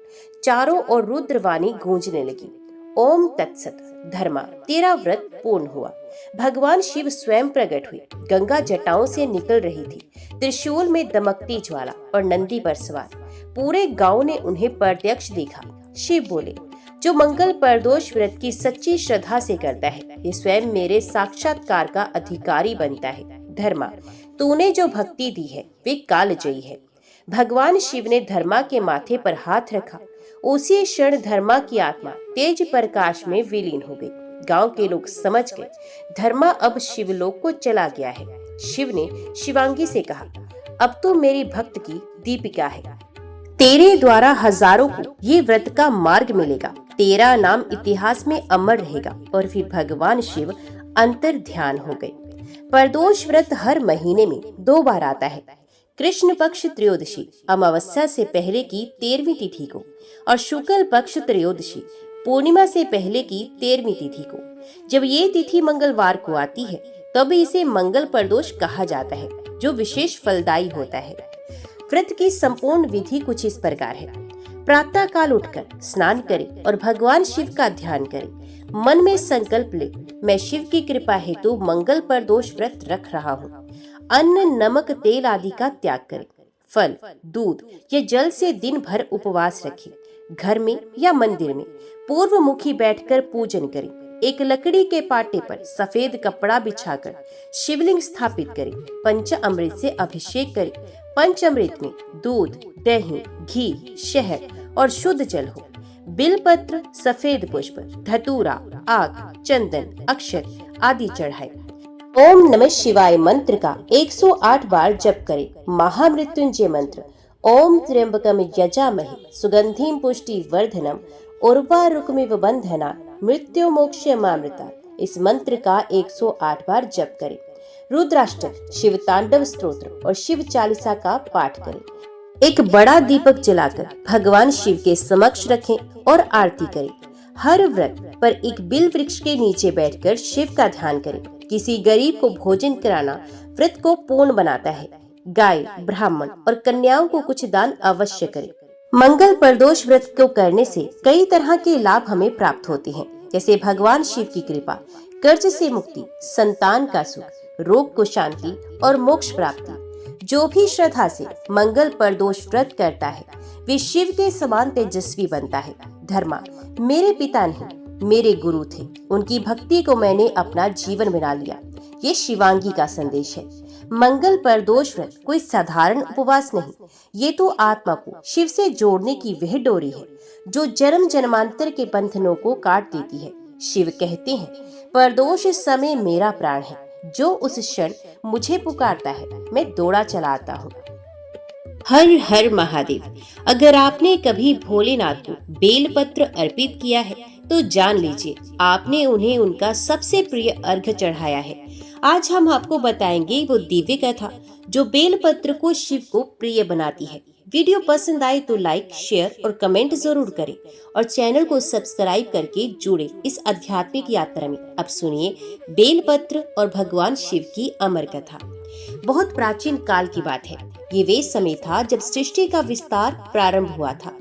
चारों ओर रुद्रवाणी गूंजने लगी। ओम तत्सत। धर्मा, तेरा व्रत पूर्ण हुआ। भगवान शिव स्वयं प्रकट हुए। गंगा जटाओं से निकल रही थी। त्रिशूल में दमकती ज्वाला और नंदी पर सवार। पूरे गांव ने उन्हें प्रत्यक्ष देखा। शिव बोले, जो मंगल प्रदोष व्रत की सच्ची श्रद्धा से करता है, ये स्वयं मेरे साक्षात्कार का अधिकारी बनता है। धर्मा, तूने जो भक्ति दी है वे कालजयी है। भगवान शिव ने धर्मा के माथे पर हाथ रखा। उसी क्षण धर्मा की आत्मा तेज प्रकाश में विलीन हो गई। गांव के लोग समझ गए, धर्मा अब शिवलोक को चला गया है। शिव ने शिवांगी से कहा, अब तो मेरी भक्त की दीपिका है। तेरे द्वारा हजारों को ये व्रत का मार्ग मिलेगा। तेरा नाम इतिहास में अमर रहेगा। और फिर भगवान शिव अंतर ध्यान हो गए। प्रदोष व्रत हर महीने में 2 बार आता है। कृष्ण पक्ष त्रयोदशी अमावस्या से पहले की 13वीं तिथि को और शुक्ल पक्ष त्रयोदशी पूर्णिमा से पहले की 13वीं तिथि को। जब ये तिथि मंगलवार को आती है, तब इसे मंगल प्रदोष कहा जाता है, जो विशेष फलदायी होता है। व्रत की संपूर्ण विधि कुछ इस प्रकार है। प्रातः काल उठकर स्नान करें और भगवान शिव का ध्यान करें। मन में संकल्प ले, मैं शिव की कृपा हेतु मंगल प्रदोष व्रत रख रहा हूँ। अन्न, नमक, तेल आदि का त्याग करें। फल, दूध या जल से दिन भर उपवास रखें। घर में या मंदिर में पूर्व मुखी बैठकर पूजन करें। एक लकड़ी के पाटे पर सफेद कपड़ा बिछाकर शिवलिंग स्थापित करें। पंच अमृत से अभिषेक करें। पंच अमृत में दूध, दही, घी, शहद और शुद्ध जल हो। बिलपत्र, सफेद पुष्प, धतूरा, आक, चंदन, अक्षत आदि चढ़ाए। ओम नमः शिवाय मंत्र का 108 बार जप करें। महामृत्युंजय मंत्र, ओम त्र्यंबकम यजामहे सुगंधिम पुष्टि वर्धनम उर्वारुकमिव बंधना मृत्यु मोक्षयमामृता, इस मंत्र का 108 बार जप करें। रुद्राष्टक, शिव तांडव स्तोत्र और शिव चालीसा का पाठ करें। एक बड़ा दीपक जलाकर भगवान शिव के समक्ष रखें और आरती करें। हर व्रत पर एक बिल वृक्ष के नीचे बैठकर शिव का ध्यान करें। किसी गरीब को भोजन कराना व्रत को पूर्ण बनाता है। गाय, ब्राह्मण और कन्याओं को कुछ दान अवश्य करें। मंगल प्रदोष व्रत को करने से कई तरह के लाभ हमें प्राप्त होते हैं, जैसे भगवान शिव की कृपा, कर्ज से मुक्ति, संतान का सुख, रोग को शांति और मोक्ष प्राप्ति। जो भी श्रद्धा से मंगल प्रदोष व्रत करता है वे शिव के समान तेजस्वी बनता है। धर्मा मेरे पिता नहीं, मेरे गुरु थे, उनकी भक्ति को मैंने अपना जीवन बना लिया। ये शिवांगी का संदेश है। मंगल प्रदोष व्रत कोई साधारण उपवास नहीं, ये तो आत्मा को शिव से जोड़ने की वह डोरी है जो जन्म जन्मांतर के बंधनों को काट देती है। शिव कहते हैं, प्रदोष समय मेरा प्राण है, जो उस क्षण मुझे पुकारता है मैं दौड़ा चला आता हूँ। हर हर महादेव। अगर आपने कभी भोलेनाथ को बेलपत्र अर्पित किया है तो जान लीजिए आपने उन्हें उनका सबसे प्रिय अर्घ्य चढ़ाया है। आज हम आपको बताएंगे वो दिव्य कथा जो बेलपत्र को शिव को प्रिय बनाती है। वीडियो पसंद आए तो लाइक, शेयर और कमेंट जरूर करें और चैनल को सब्सक्राइब करके जुड़े इस आध्यात्मिक यात्रा में। अब सुनिए बेलपत्र और भगवान शिव की अमर कथा। बहुत प्राचीन काल की बात है। ये वे समय था जब सृष्टि का विस्तार प्रारंभ हुआ था।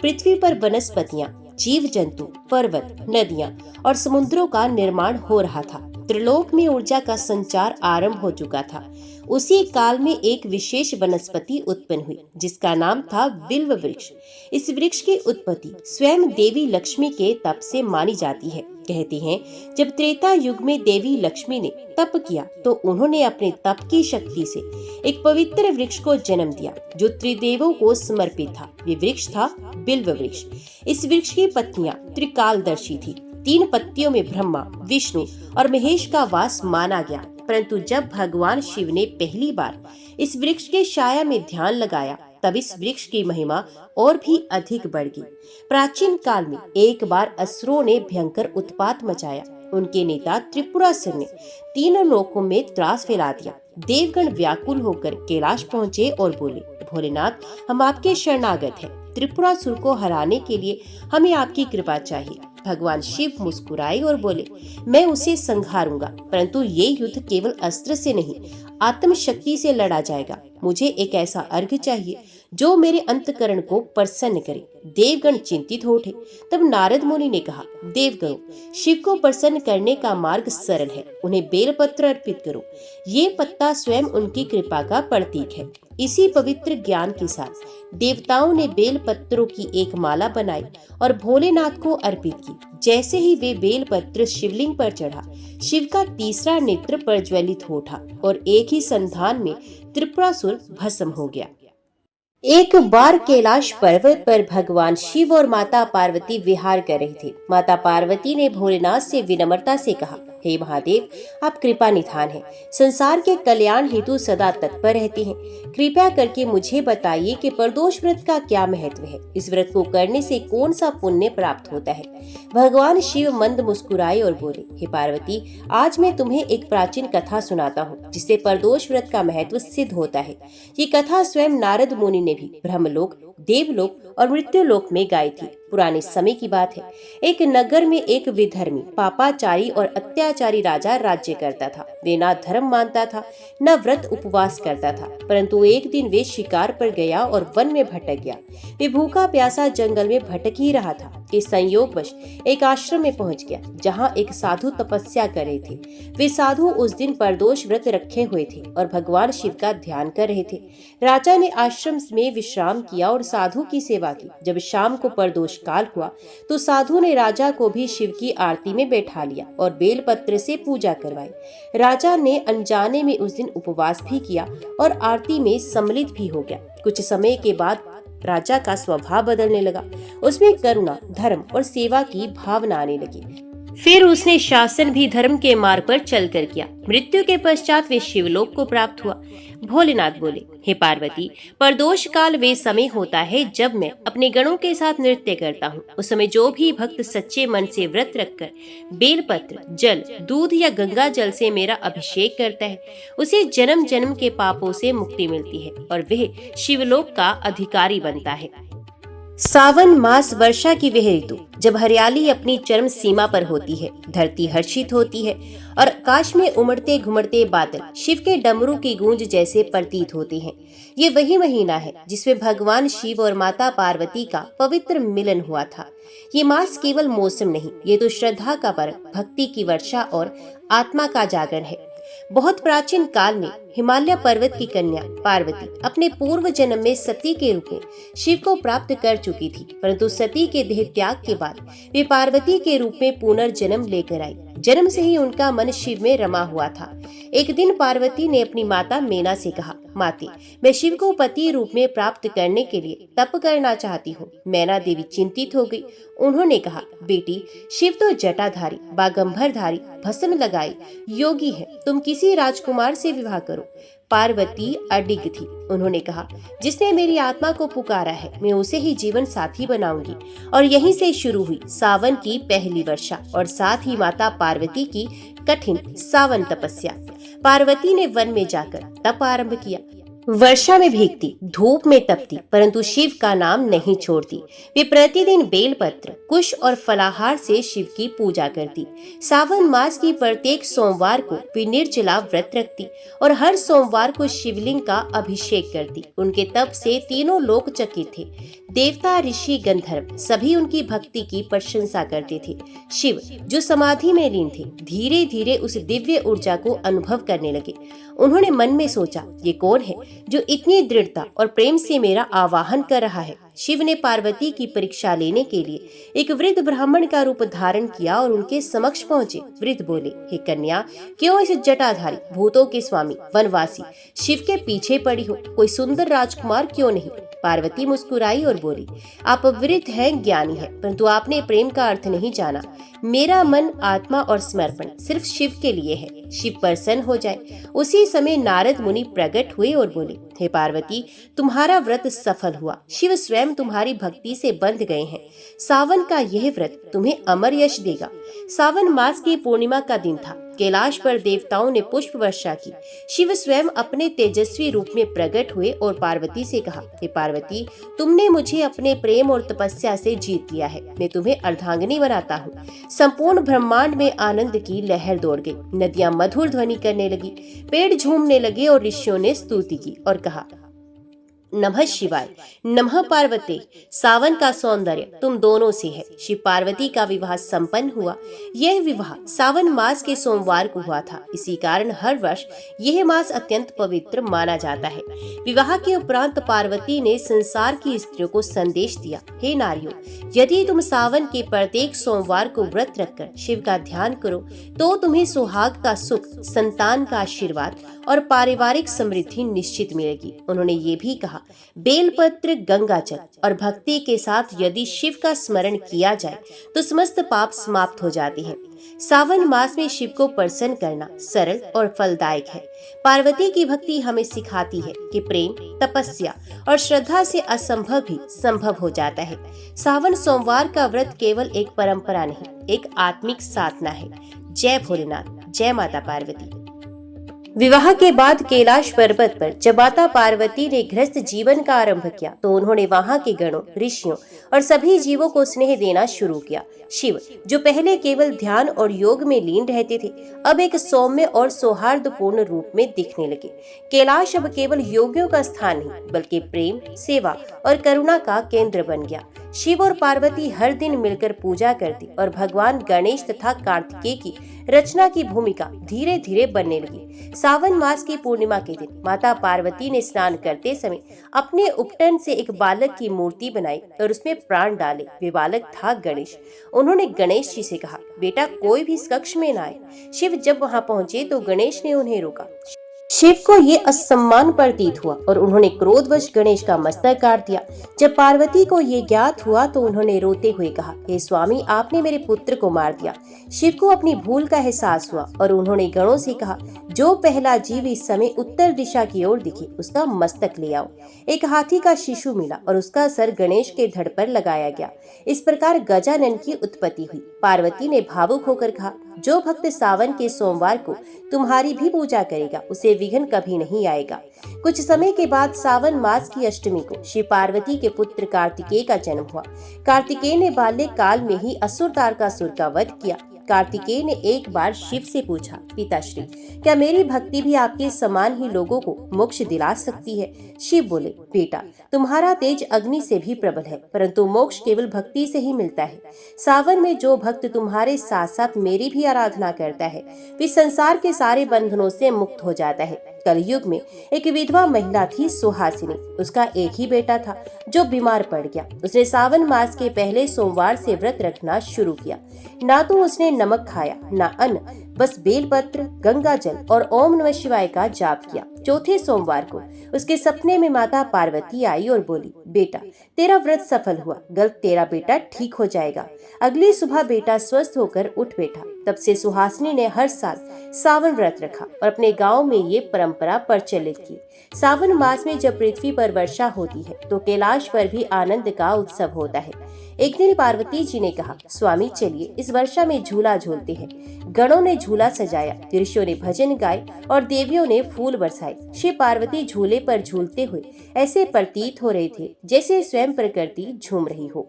पृथ्वी पर वनस्पतियां, जीव जंतु, पर्वत, नदियां और समुद्रों का निर्माण हो रहा था। त्रिलोक में ऊर्जा का संचार आरंभ हो चुका था। उसी काल में एक विशेष वनस्पति उत्पन्न हुई जिसका नाम था बिल्व वृक्ष। इस वृक्ष की उत्पत्ति स्वयं देवी लक्ष्मी के तप से मानी जाती है। कहते हैं जब त्रेता युग में देवी लक्ष्मी ने तप किया तो उन्होंने अपने तप की शक्ति से एक पवित्र वृक्ष को जन्म दिया जो त्रिदेवों को समर्पित था। ये वृक्ष था बिल्व वृक्ष। इस वृक्ष की पत्तियां त्रिकालदर्शी थी। 3 पत्तियों में ब्रह्मा, विष्णु और महेश का वास माना गया। परंतु जब भगवान शिव ने पहली बार इस वृक्ष के छाया में ध्यान लगाया तब इस वृक्ष की महिमा और भी अधिक बढ़ गई। प्राचीन काल में एक बार असुरों ने भयंकर उत्पात मचाया। उनके नेता त्रिपुरासुर ने 3 लोकों में त्रास फैला दिया। देवगण व्याकुल होकर कैलाश पहुँचे और बोले, भोलेनाथ हम आपके शरणागत हैं। त्रिपुरासुर को हराने के लिए हमें आपकी कृपा चाहिए। भगवान शिव मुस्कुराए और बोले, मैं उसे संहारूंगा, परंतु ये युद्ध केवल अस्त्र से नहीं आत्म शक्ति से लड़ा जाएगा। मुझे एक ऐसा अर्घ्य चाहिए जो मेरे अंतकरण को प्रसन्न करे। देवगण चिंतित हो उठे। तब नारद मुनि ने कहा, देवगणों, शिव को प्रसन्न करने का मार्ग सरल है। उन्हें बेलपत्र अर्पित करो। ये पत्ता स्वयं उनकी कृपा का प्रतीक है। इसी पवित्र ज्ञान के साथ देवताओं ने बेल पत्रों की एक माला बनाई और भोलेनाथ को अर्पित की। जैसे ही वे बेल पत्र शिवलिंग पर चढ़ा, शिव का तीसरा नेत्र प्रज्वलित हो उठा और एक ही संधान में त्रिपुरासुर भस्म हो गया। एक बार कैलाश पर्वत पर भगवान शिव और माता पार्वती विहार कर रहे थे। माता पार्वती ने भोलेनाथ से विनम्रता से कहा, हे महादेव, आप कृपा निधान हैं, संसार के कल्याण हेतु सदा तत्पर रहते हैं। कृपया करके मुझे बताइए कि प्रदोष व्रत का क्या महत्व है। इस व्रत को करने से कौन सा पुण्य प्राप्त होता है। भगवान शिव मंद मुस्कुराए और बोले, हे पार्वती, आज मैं तुम्हें एक प्राचीन कथा सुनाता हूँ जिससे प्रदोष व्रत का महत्व सिद्ध होता है। ये कथा स्वयं नारद मुनि ने भी ब्रह्मलोक, देवलोक और मृत्युलोक में गाई थी। पुराने समय की बात है। एक नगर में एक विधर्मी, पापाचारी और अत्याचारी राजा राज्य करता था। वे ना धर्म मानता था, न व्रत उपवास करता था। परंतु एक दिन वे शिकार पर गया और वन में भटक गया। वे भूखा प्यासा जंगल में भटक ही रहा था कि संयोगवश एक आश्रम में पहुंच गया जहाँ एक साधु तपस्या कर रहे थे। वे साधु उस दिन प्रदोष व्रत रखे हुए थे और भगवान शिव का ध्यान कर रहे थे। राजा ने आश्रम में विश्राम किया और साधु की सेवा की। जब शाम को प्रदोष काल हुआ तो साधु ने राजा को भी शिव की आरती में बैठा लिया और बेलपत्र से पूजा करवाई। राजा ने अनजाने में उस दिन उपवास भी किया और आरती में सम्मिलित भी हो गया। कुछ समय के बाद राजा का स्वभाव बदलने लगा। उसमें करुणा, धर्म और सेवा की भावना आने लगी। फिर उसने शासन भी धर्म के मार्ग पर चलकर किया। मृत्यु के पश्चात वे शिवलोक को प्राप्त हुआ। भोलेनाथ बोले, हे पार्वती, प्रदोष काल वे समय होता है जब मैं अपने गणों के साथ नृत्य करता हूँ। उस समय जो भी भक्त सच्चे मन से व्रत रखकर बेलपत्र, जल, दूध या गंगा जल से मेरा अभिषेक करता है, उसे जन्म जन्म के पापों से मुक्ति मिलती है और वह शिवलोक का अधिकारी बनता है। सावन मास वर्षा की वह ऋतु जब हरियाली अपनी चरम सीमा पर होती है, धरती हर्षित होती है और आकाश में उमड़ते घुमड़ते बादल शिव के डमरू की गूंज जैसे प्रतीत होते हैं। ये वही महीना है जिसमें भगवान शिव और माता पार्वती का पवित्र मिलन हुआ था। ये मास केवल मौसम नहीं, ये तो श्रद्धा का पर्व, भक्ति की वर्षा और आत्मा का जागरण है। बहुत प्राचीन काल में हिमालय पर्वत की कन्या पार्वती अपने पूर्व जन्म में सती के रूप में शिव को प्राप्त कर चुकी थी, परंतु सती के देह त्याग के बाद वे पार्वती के रूप में पुनर्जन्म लेकर आई। जन्म से ही उनका मन शिव में रमा हुआ था। एक दिन पार्वती ने अपनी माता मेना से कहा, माते, मैं शिव को पति रूप में प्राप्त करने के लिए तप करना चाहती हूँ। मैना देवी चिंतित हो गई। उन्होंने कहा, बेटी, शिव तो जटाधारी, बागंबरधारी, भस्म लगाई योगी है, तुम किसी राजकुमार से विवाह करो। पार्वती अडिग थी। उन्होंने कहा, जिसने मेरी आत्मा को पुकारा है, मैं उसे ही जीवन साथी बनाऊंगी। और यहीं से शुरू हुई सावन की पहली वर्षा और साथ ही माता पार्वती की कठिन सावन तपस्या। पार्वती ने वन में जाकर तप आरंभ किया। वर्षा में भीगती, धूप में तपती, परंतु शिव का नाम नहीं छोड़ती। वे प्रतिदिन बेलपत्र, कुश और फलाहार से शिव की पूजा करती। सावन मास की प्रत्येक सोमवार को वे निर्जला व्रत रखती और हर सोमवार को शिवलिंग का अभिषेक करती। उनके तप से तीनों लोक चकित थे। देवता, ऋषि, गंधर्व सभी उनकी भक्ति की प्रशंसा करते थे। शिव, जो समाधि में लीन थे, धीरे धीरे उस दिव्य ऊर्जा को अनुभव करने लगे। उन्होंने मन में सोचा, ये कौन है जो इतनी दृढ़ता और प्रेम से मेरा आवाहन कर रहा है। शिव ने पार्वती की परीक्षा लेने के लिए एक वृद्ध ब्राह्मण का रूप धारण किया और उनके समक्ष पहुंचे। वृद्ध बोले, हे कन्या, क्यों इस जटाधारी, भूतों के स्वामी, वनवासी शिव के पीछे पड़ी हो? कोई सुंदर राजकुमार क्यों नहीं? पार्वती मुस्कुराई और बोली, आप वृद्ध हैं, ज्ञानी हैं, परंतु आपने प्रेम का अर्थ नहीं जाना। मेरा मन, आत्मा और समर्पण सिर्फ शिव के लिए है। शिव प्रसन्न हो जाए। उसी समय नारद मुनि प्रकट हुए और बोले, हे पार्वती, तुम्हारा व्रत सफल हुआ। शिव स्वयं तुम्हारी भक्ति से बंध गए हैं। सावन का यह व्रत तुम्हें अमर यश देगा। सावन मास की पूर्णिमा का दिन था। कैलाश पर देवताओं ने पुष्प वर्षा की। शिव स्वयं अपने तेजस्वी रूप में प्रकट हुए और पार्वती से कहा, हे पार्वती, तुमने मुझे अपने प्रेम और तपस्या से जीत लिया है। मैं तुम्हें अर्धांगिनी बनाता हूँ। संपूर्ण ब्रह्मांड में आनंद की लहर दौड़ गई। नदियां मधुर ध्वनि करने लगी, पेड़ झूमने लगे और ऋषियों ने स्तुति की और कहा, नमः शिवाय, नमः पार्वती। सावन का सौंदर्य तुम दोनों से है। शिव पार्वती का विवाह संपन्न हुआ। यह विवाह सावन मास के सोमवार को हुआ था। इसी कारण हर वर्ष यह मास अत्यंत पवित्र माना जाता है। विवाह के उपरांत पार्वती ने संसार की स्त्रियों को संदेश दिया, हे नारियों, यदि तुम सावन के प्रत्येक सोमवार को व्रत रखकर शिव का ध्यान करो तो तुम्हें सुहाग का सुख, संतान का आशीर्वाद और पारिवारिक समृद्धि निश्चित मिलेगी। उन्होंने ये भी कहा, बेलपत्र, गंगाजल और भक्ति के साथ यदि शिव का स्मरण किया जाए तो समस्त पाप समाप्त हो जाते हैं। सावन मास में शिव को प्रसन्न करना सरल और फलदायक है। पार्वती की भक्ति हमें सिखाती है कि प्रेम, तपस्या और श्रद्धा से असंभव भी संभव हो जाता है। सावन सोमवार का व्रत केवल एक परंपरा नहीं, एक आत्मिक साधना है। जय भोलेनाथ, जय माता पार्वती। विवाह के बाद कैलाश पर्वत पर जब माता पार्वती ने गृहस्थ जीवन का आरंभ किया तो उन्होंने वहां के गणों, ऋषियों और सभी जीवों को स्नेह देना शुरू किया। शिव, जो पहले केवल ध्यान और योग में लीन रहते थे, अब एक सौम्य और सौहार्दपूर्ण रूप में दिखने लगे। कैलाश अब केवल योगियों का स्थान नहीं, बल्कि प्रेम, सेवा और करुणा का केंद्र बन गया। शिव और पार्वती हर दिन मिलकर पूजा करती और भगवान गणेश तथा कार्तिकेय की रचना की भूमिका धीरे धीरे बनने लगी। सावन मास की पूर्णिमा के दिन माता पार्वती ने स्नान करते समय अपने उपटन से एक बालक की मूर्ति बनाई और उसमें प्राण डाले। वे बालक था गणेश। उन्होंने गणेश जी से कहा, बेटा, कोई भी इस कक्ष में न आए। शिव जब वहां पहुंचे तो गणेश ने उन्हें रोका। शिव को ये असम्मान प्रतीत हुआ और उन्होंने क्रोधवश गणेश का मस्तक काट दिया। जब पार्वती को ये ज्ञात हुआ तो उन्होंने रोते हुए कहा, हे स्वामी, आपने मेरे पुत्र को मार दिया। शिव को अपनी भूल का एहसास हुआ और उन्होंने गणों से कहा, जो पहला जीव इस समय उत्तर दिशा की ओर दिखे उसका मस्तक ले आओ। एक हाथी का शिशु मिला और उसका सर गणेश के धड़ पर लगाया गया। इस प्रकार गजानन की उत्पत्ति हुई। पार्वती ने भावुक होकर कहा, जो भक्त सावन के सोमवार को तुम्हारी भी पूजा करेगा उसे विघ्न कभी नहीं आएगा। कुछ समय के बाद सावन मास की अष्टमी को श्री पार्वती के पुत्र कार्तिकेय का जन्म हुआ। कार्तिकेय ने बाल्य काल में ही असुर तारकासुर का वध किया। कार्तिकेय ने एक बार शिव से पूछा, पिताश्री, क्या मेरी भक्ति भी आपके समान ही लोगों को मोक्ष दिला सकती है? शिव बोले, बेटा, तुम्हारा तेज अग्नि से भी प्रबल है, परंतु मोक्ष केवल भक्ति से ही मिलता है। सावन में जो भक्त तुम्हारे साथ साथ मेरी भी आराधना करता है वे संसार के सारे बंधनों से मुक्त हो जाता है। कलयुग में एक विधवा महिला थी सुहासिनी। उसका एक ही बेटा था जो बीमार पड़ गया। उसने सावन मास के पहले सोमवार से व्रत रखना शुरू किया। ना तो उसने नमक खाया ना अन्न, बस बेलपत्र, गंगा जल और ओम नमः शिवाय का जाप किया। चौथे सोमवार को उसके सपने में माता पार्वती आई और बोली, बेटा, तेरा व्रत सफल हुआ, कल तेरा बेटा ठीक हो जाएगा। अगली सुबह बेटा स्वस्थ होकर उठ बैठा। तब से सुहासिनी ने हर साल सावन व्रत रखा और अपने गांव में ये परंपरा प्रचलित की। सावन मास में जब पृथ्वी पर वर्षा होती है तो कैलाश पर भी आनंद का उत्सव होता है। एक दिन पार्वती जी ने कहा, स्वामी, चलिए इस वर्षा में झूला झूलते हैं। गणों ने झूला सजाया, ऋषियों ने भजन गाए और देवियों ने फूल बरसाए। श्री पार्वती झूले पर झूलते हुए ऐसे प्रतीत हो रहे थे जैसे स्वयं प्रकृति झूम रही हो।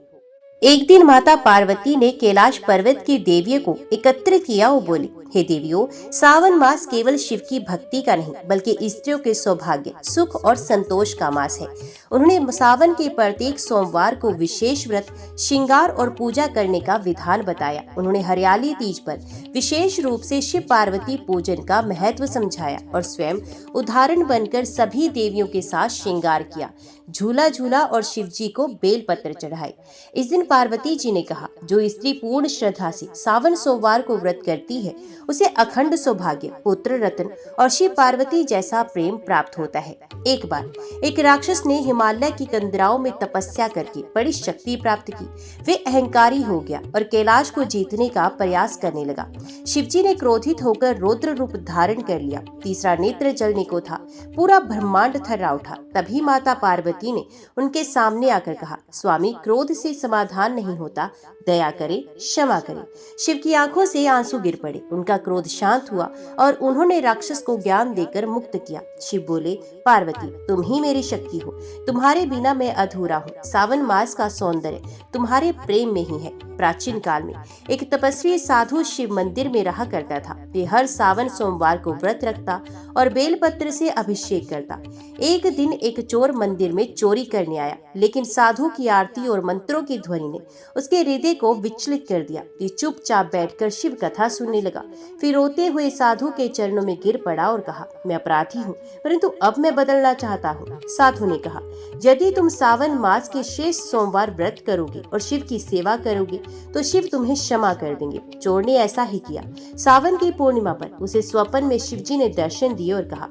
एक दिन माता पार्वती ने कैलाश पर्वत की देवियों को एकत्रित किया और बोली, हे देवियों, सावन मास केवल शिव की भक्ति का नहीं बल्कि स्त्रियों के सौभाग्य, सुख और संतोष का मास है। उन्होंने सावन के प्रत्येक सोमवार को विशेष व्रत, श्रृंगार और पूजा करने का विधान बताया। उन्होंने हरियाली तीज पर विशेष रूप से शिव पार्वती पूजन का महत्व समझाया और स्वयं उदाहरण बनकर सभी देवियों के साथ श्रृंगार किया, झूला झूला और शिव जी को बेलपत्र चढ़ाए। इस दिन पार्वती जी ने कहा, जो स्त्री पूर्ण श्रद्धा से सावन सोमवार को व्रत करती है उसे अखंड सौभाग्य, पुत्र रत्न और शिव पार्वती जैसा प्रेम प्राप्त होता है। एक बार एक राक्षस ने हिमालय की कंदराओं में तपस्या करके बड़ी शक्ति प्राप्त की। वे अहंकारी हो गया और कैलाश को जीतने का प्रयास करने लगा। शिवजी ने क्रोधित होकर रौद्र रूप धारण कर लिया। तीसरा नेत्र जलने को था, पूरा ब्रह्मांड थर्रा उठा। तभी माता पार्वती ने उनके सामने आकर कहा, स्वामी, क्रोध से समाधान नहीं होता, दया करे, क्षमा करे। शिव की आंखों से आंसू गिर पड़े। उनका क्रोध शांत हुआ और उन्होंने राक्षस को ज्ञान देकर मुक्त किया। शिव बोले, पार्वती, तुम ही मेरी शक्ति हो, तुम्हारे बिना मैं अधूरा हूँ। सावन मास का सौंदर्य तुम्हारे प्रेम में ही है। प्राचीन काल में एक तपस्वी साधु शिव मंदिर में रहा करता था। वे हर सावन सोमवार को व्रत रखता और बेलपत्र से अभिषेक करता। एक दिन एक चोर मंदिर में चोरी करने आया, लेकिन साधु की आरती और मंत्रों की ध्वनि ने उसके हृदय को विचलित कर दिया। वे चुपचाप बैठकर शिव कथा सुनने लगा। फिर रोते हुए साधु के चरणों में गिर पड़ा और कहा, मैं अपराधी हूँ, परंतु अब मैं बदलना चाहता हूँ। साधु ने कहा, यदि तुम सावन मास के शेष सोमवार व्रत करोगे और शिव की सेवा करोगे तो शिव तुम्हें क्षमा कर देंगे। चोर ने ऐसा ही किया। सावन की पूर्णिमा पर उसे स्वप्न में शिवजी ने दर्शन दिए और कहा,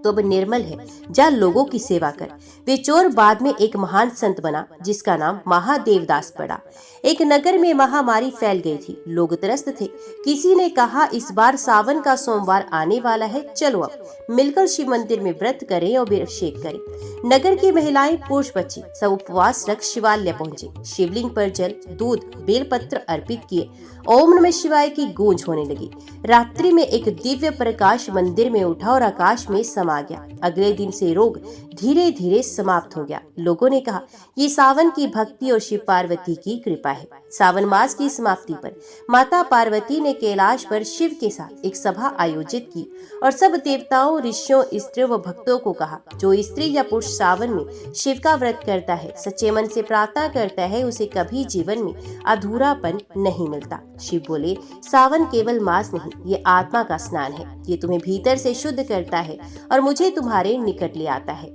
तो अब निर्मल है, जा लोगों की सेवा कर। वे चोर बाद में एक महान संत बना जिसका नाम महादेवदास पड़ा। एक नगर में महामारी फैल गई थी। लोग त्रस्त थे। किसी ने कहा, इस बार सावन का सोमवार आने वाला है, चलो अब मिलकर शिव मंदिर में व्रत करें और अभिषेक करें। नगर की महिलाएं, पुरुष, बच्चे सब उपवास रख शिवालय पहुंचे। शिवलिंग पर जल, दूध, बेलपत्र अर्पित किए। ओम नमः शिवाय की गूंज होने लगी। रात्रि में एक दिव्य प्रकाश मंदिर में उठा और आकाश में समा गया। अगले दिन से रोग धीरे धीरे समाप्त हो गया। लोगों ने कहा, ये सावन की भक्ति और शिव पार्वती की कृपा है। सावन मास की समाप्ति पर माता पार्वती ने कैलाश पर शिव के साथ एक सभा आयोजित की और सब देवताओं, ऋषियों, स्त्रियों व भक्तों को कहा, जो स्त्री या पुरुष सावन में शिव का व्रत करता है, सच्चे मन से प्रार्थना करता है, उसे कभी जीवन में अधूरापन नहीं मिलता। शिव बोले, सावन केवल मास नहीं, ये आत्मा का स्नान है। ये तुम्हें भीतर से शुद्ध करता है और मुझे तुम्हारे निकट ले आता है।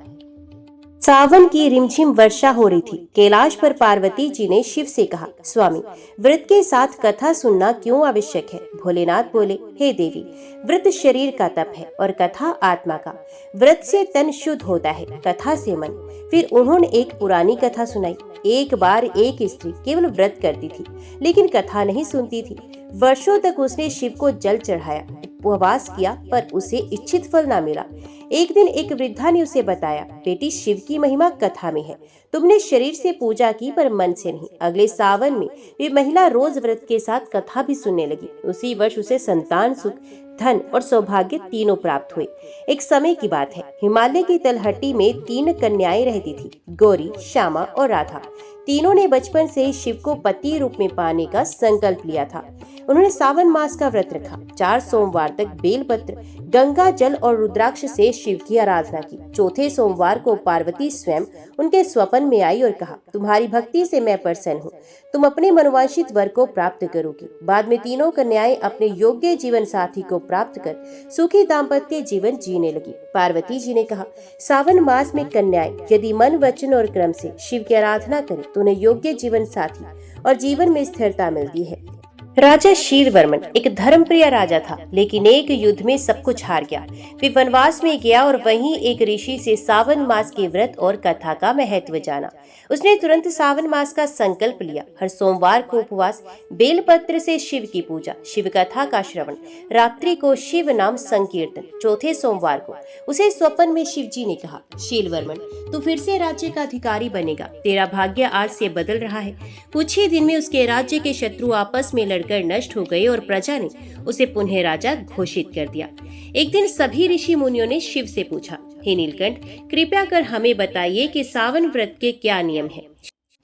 सावन की रिमझिम वर्षा हो रही थी। कैलाश पर पार्वती जी ने शिव से कहा, स्वामी, व्रत के साथ कथा सुनना क्यों आवश्यक है? भोलेनाथ बोले, हे देवी, व्रत शरीर का तप है और कथा आत्मा का। व्रत से तन शुद्ध होता है, कथा से मन। फिर उन्होंने एक पुरानी कथा सुनाई। एक बार एक स्त्री केवल व्रत करती थी, लेकिन कथा नहीं सुनती थी। वर्षों तक उसने शिव को जल चढ़ाया, उपवास किया, पर उसे इच्छित फल न मिला। एक दिन एक वृद्धा ने उसे बताया, बेटी, शिव की महिमा कथा में है। तुमने शरीर से पूजा की पर मन से नहीं। अगले सावन में वे महिला रोज व्रत के साथ कथा भी सुनने लगी। उसी वर्ष उसे संतान सुख, धन और सौभाग्य तीनों प्राप्त हुए। एक समय की बात है, हिमालय की तलहटी में 3 कन्याएं रहती थी, गौरी, श्यामा और राधा। तीनों ने बचपन से ही शिव को पति रूप में पाने का संकल्प लिया था। उन्होंने सावन मास का व्रत रखा। 4 सोमवार तक बेलपत्र, गंगा जल और रुद्राक्ष से शिव की आराधना की। चौथे सोमवार को पार्वती स्वयं उनके स्वप्न में आई और कहा, तुम्हारी भक्ति से मैं प्रसन्न हूँ, तुम अपने मनोवांछित वर को प्राप्त करोगी। बाद में तीनों कन्याएं अपने योग्य जीवन साथी को प्राप्त कर सुखी दाम्पत्य जीवन जीने लगी। पार्वती जी ने कहा, सावन मास में कन्याएं यदि मन, वचन और क्रम से शिव की आराधना करें तो उन्हें योग्य जीवन साथी और जीवन में स्थिरता मिलती है। राजा शीलवर्मन एक धर्मप्रिय राजा था, लेकिन एक युद्ध में सब कुछ हार गया। वे वनवास में गया और वहीं एक ऋषि से सावन मास के व्रत और कथा का महत्व जाना। उसने तुरंत सावन मास का संकल्प लिया। हर सोमवार को उपवास, बेलपत्र से शिव की पूजा, शिव कथा का श्रवण, रात्रि को शिव नाम संकीर्तन। चौथे सोमवार को उसे स्वप्न में शिव जी ने कहा, शीलवर्मन, तू फिर से राज्य का अधिकारी बनेगा। तेरा भाग्य आज से बदल रहा है। कुछ ही दिन में उसके राज्य के शत्रु आपस में लड़कर नष्ट हो गए और प्रजा ने उसे पुनः राजा घोषित कर दिया। एक दिन सभी ऋषि मुनियों ने शिव से पूछा, हे नीलकंठ, कृपया कर हमें बताइए कि सावन व्रत के क्या नियम हैं।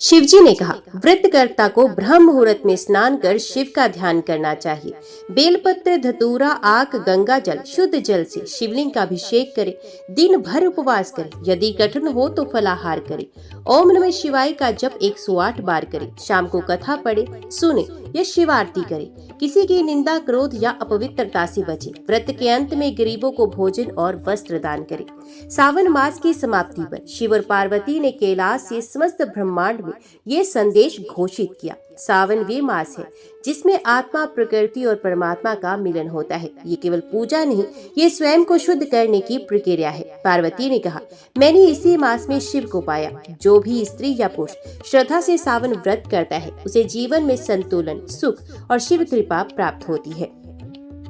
शिवजी ने कहा, व्रतकर्ता को ब्रह्म मुहूर्त में स्नान कर शिव का ध्यान करना चाहिए। बेलपत्र, धतूरा, आक, गंगा जल, शुद्ध जल से शिवलिंग का अभिषेक करे। दिन भर उपवास करे। यदि कठिन हो तो फलाहार करे। ओम नमः शिवाय का जप 108 बार करे। शाम को कथा पढ़े, सुने या शिव आरती करे। किसी की निंदा, क्रोध या अपवित्रता से बचे। व्रत के अंत में गरीबों को भोजन और वस्त्र दान करे। सावन मास की समाप्ति पर शिव और पार्वती ने कैलाश से समस्त ब्रह्मांड में ये संदेश घोषित किया, सावन वे मास है जिसमें आत्मा, प्रकृति और परमात्मा का मिलन होता है। ये केवल पूजा नहीं, ये स्वयं को शुद्ध करने की प्रक्रिया है। पार्वती ने कहा, मैंने इसी मास में शिव को पाया। जो भी स्त्री या पुरुष श्रद्धा से सावन व्रत करता है, उसे जीवन में संतुलन, सुख और शिव कृपा प्राप्त होती है।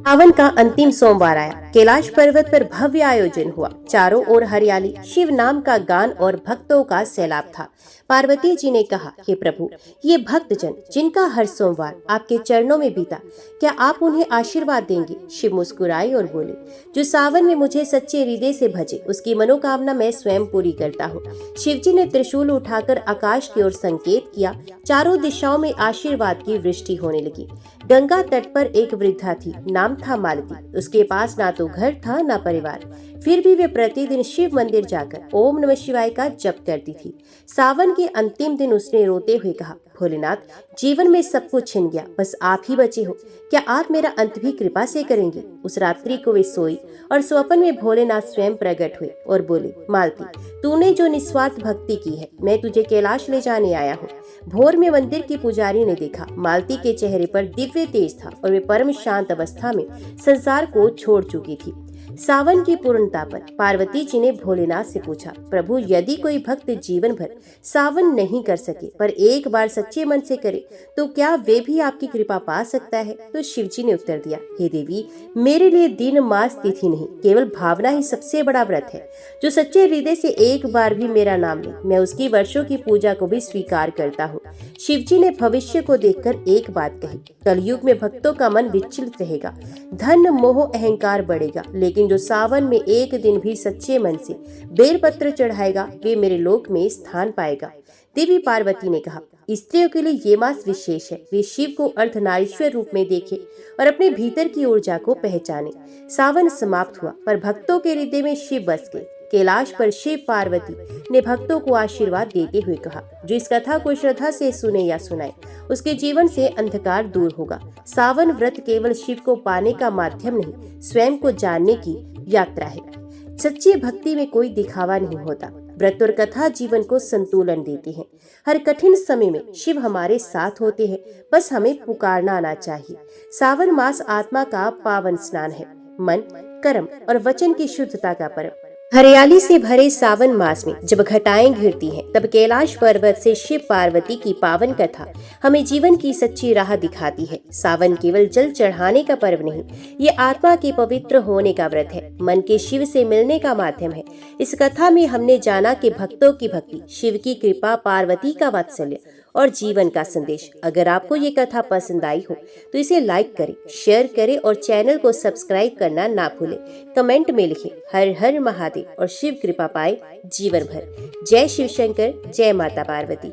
सावन का अंतिम सोमवार आया। कैलाश पर्वत पर भव्य आयोजन हुआ। चारों ओर हरियाली, शिव नाम का गान और भक्तों का सैलाब था। पार्वती जी ने कहा, हे प्रभु, ये भक्तजन जिनका हर सोमवार आपके चरणों में बीता, क्या आप उन्हें आशीर्वाद देंगे? शिव मुस्कुराए और बोले, जो सावन में मुझे सच्चे हृदय से भजे, उसकी मनोकामना मैं स्वयं पूरी करता हूँ। शिवजी ने त्रिशूल उठाकर आकाश की ओर संकेत किया। चारों दिशाओं में आशीर्वाद की वृष्टि होने लगी। गंगा तट पर एक वृद्धा थी, नाम था मालती। उसके पास ना तो घर था ना परिवार, फिर भी वे प्रतिदिन शिव मंदिर जाकर ओम नमः शिवाय का जप करती थी। सावन के अंतिम दिन उसने रोते हुए कहा, भोलेनाथ, जीवन में सब कुछ छिन गया, बस आप ही बचे हो। क्या आप मेरा अंत भी कृपा से करेंगे? उस रात्रि को वे सोई और स्वप्न में भोलेनाथ स्वयं प्रकट हुए और बोले, मालती, तूने जो निस्वार्थ भक्ति की है, मैं तुझे कैलाश ले जाने आया हूँ। भोर में मंदिर की पुजारी ने देखा, मालती के चेहरे पर दिव्य तेज था और वे परम शांत अवस्था में संसार को छोड़ चुकी थी। सावन की पूर्णता पर पार्वती जी ने भोलेनाथ से पूछा, प्रभु, यदि कोई भक्त जीवन भर सावन नहीं कर सके पर एक बार सच्चे मन से करे, तो क्या वे भी आपकी कृपा पा सकता है? तो शिवजी ने उत्तर दिया, हे देवी, मेरे लिए दिन, मास, तिथि नहीं, केवल भावना ही सबसे बड़ा व्रत है। जो सच्चे हृदय से एक बार भी मेरा नाम ले, मैं उसकी वर्षों की पूजा को भी स्वीकार करता हूँ। शिवजी ने भविष्य को देखकर एक बात कही, कलयुग में भक्तों का मन विचलित रहेगा, धन, मोह, अहंकार बढ़ेगा, लेकिन जो सावन में एक दिन भी सच्चे मन से बेलपत्र चढ़ाएगा, वे मेरे लोक में स्थान पाएगा। देवी पार्वती ने कहा, स्त्रियों के लिए ये मास विशेष है। वे शिव को अर्धनारीश्वर रूप में देखें और अपने भीतर की ऊर्जा को पहचाने। सावन समाप्त हुआ पर भक्तों के हृदय में शिव बस गए। कैलाश पर शिव पार्वती ने भक्तों को आशीर्वाद देते हुए कहा, जो इस कथा को श्रद्धा से सुने या सुनाए, उसके जीवन से अंधकार दूर होगा। सावन व्रत केवल शिव को पाने का माध्यम नहीं, स्वयं को जानने की यात्रा है। सच्ची भक्ति में कोई दिखावा नहीं होता। व्रत और कथा जीवन को संतुलन देती है। हर कठिन समय में शिव हमारे साथ होते हैं, बस हमें पुकारना आना चाहिए। सावन मास आत्मा का पावन स्नान है, मन, कर्म और वचन की शुद्धता का पर्व। हरियाली से भरे सावन मास में जब घटाएं घिरती हैं, तब कैलाश पर्वत से शिव पार्वती की पावन कथा हमें जीवन की सच्ची राह दिखाती है। सावन केवल जल चढ़ाने का पर्व नहीं, ये आत्मा के पवित्र होने का व्रत है, मन के शिव से मिलने का माध्यम है। इस कथा में हमने जाना कि भक्तों की भक्ति, शिव की कृपा, पार्वती का वात्सल्य और जीवन का संदेश। अगर आपको ये कथा पसंद आई हो तो इसे लाइक करें, शेयर करें और चैनल को सब्सक्राइब करना ना भूलें। कमेंट में लिखें हर हर महादेव और शिव कृपा पाए जीवन भर। जय शिव शंकर, जय माता पार्वती।